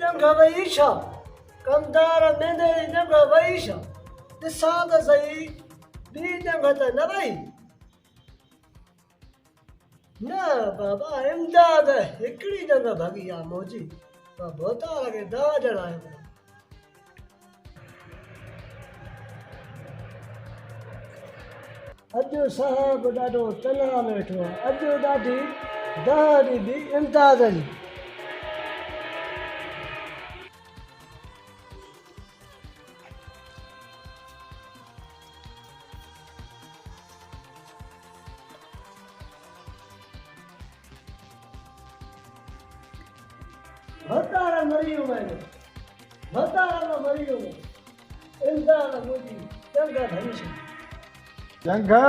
जंगा वईशा कमदार मेंदे जंगा वईशा दिसाद सही बी जंगा त न वई ना बाबा इमदाद हिकड़ी जंगा भागी आ मोजी बोता लगे दवा जड़ाए अजो साहब ॾाढो तनाव वेठो आहे अजो ॾाढी दहाड़ी बि इम्तियाज़ जी भतारा मरियो मैंने भतारा मरियो इम्तियाज़ मुझी चंगा धनीश चंगा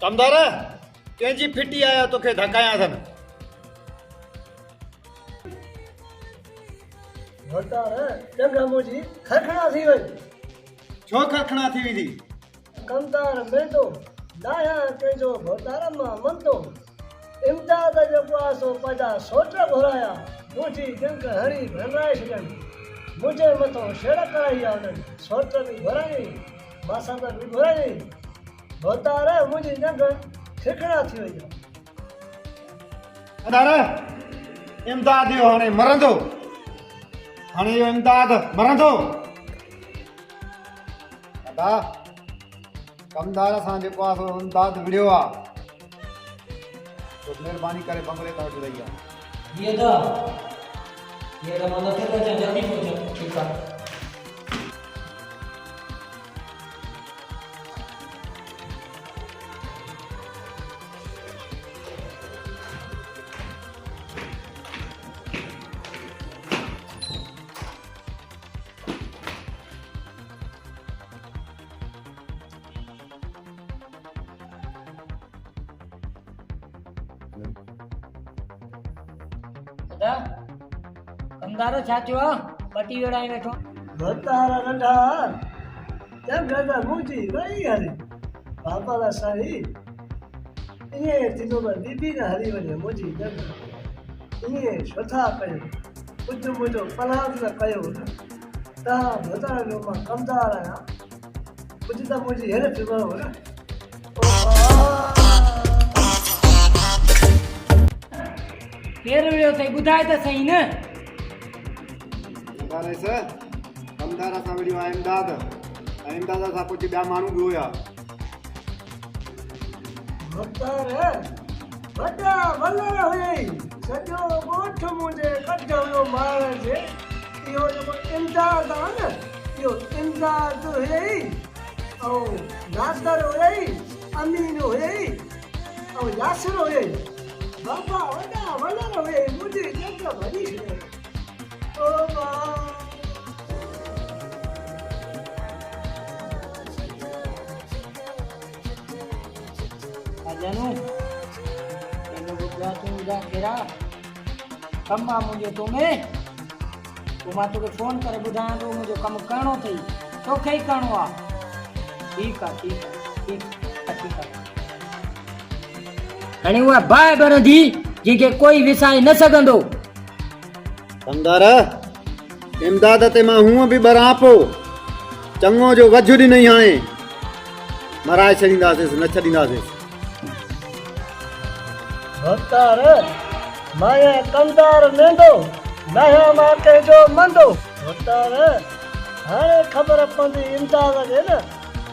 कमदार कंहिंजी फिटी आया तोखे धकाया अथनि भतारा चंगा मुझी खरखड़ा थी वई छो खरखड़ा थी वेंदी कमदार मेंदो लाया कंहिंजो भतारा मां मंदो इम्तियाज़ जो पासो पजा सोट घुराया मुझी जंग हणी भराए छॾनि मुंहिंजे मथां छेड़ कराई आहे उन्हनि सोट बि घुराई मासा त बि घुराई भतारा मुंहिंजी जंग खिखड़ा थी वई आहे कमदार इमदाद इहो हाणे मरंदो हाणे इहो इमदाद मरंदो दादा कमदार सां जेको आहे सो इमदाद विड़ियो आहे तो महिरबानी करे बंगले तां वठी रही आहे ये दा मतलब थे तो जल्दी पहुंचो ठीक है दादा कमदारो छा थियो पटी वेड़ाई वेठो भतारा नंढा जंग त मुंहिंजी वई हली बाबा ला साईं ईअं थींदो पर बीबी न हली वञे मुंहिंजी जंग ईअं छो था कयो कुझु मुंहिंजो पलाद न कयो तव्हां भतारा जो मां कमदार आहियां कुझु त मुंहिंजी हेल्प कयो न केर वियो सही ॿुधाए त सही न कमदार सां विड़ियो आहे इमदाद ऐं इमदाद सां कुझु ॿिया माण्हू बि हुया भतारा वॾा वलर हुयई सॼो ॻोठ मुंहिंजे कढ वियो मारण जे इहो जेको इमदाद आहे न इहो इमदाद हुयई ऐं नासर हुयई अमीन हुयई ऐं यासिर हुयई बाबा वॾा वलर हुयई मुंहिंजी जंग भॼी छॾियई ओ मां जानू तेनो बुझा तू जा केरा कम आ मुझे तो में तू मां तोखे फोन करे बुधाया तो मुझे कम करणो थई तोखे ही करणो आ ठीक आ हणी उहा बाय बनदी जेके कोई विसाए न सघंदो कमदार इमदाद ते मां हूअं बि ॿरां पोइ चङो जो वझु ॾिनई हाणे मराए छॾींदासीं न छॾींदासीं भतार माया कमदार मेंदो नया मां कंहिंजो मंदो भतार हाणे ख़बर पवंदी इम्तियाज़ खे न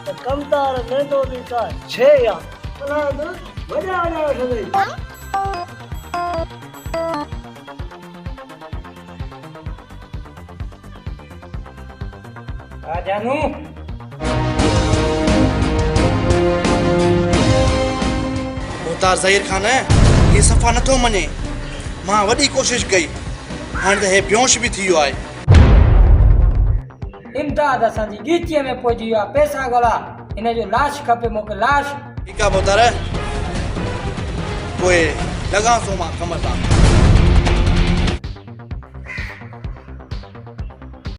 त कमदार मेंदो बि का छे आहे पलाद वॾा वठंदई जानू मुख्तार ज़हीर खान ये सफ़ा नथो मञे मां वॾी कोशिशि कई हाणे त हे बेहोश बि थी वियो आहे इम्तियाज़ असांजी गीचीअ में पहुची वियो आहे पैसा ॻोल्हा हिन जो लाश खपे मूंखे लाश ठीकु आहे मुख्तार पोइ लॻां थो मां कम सां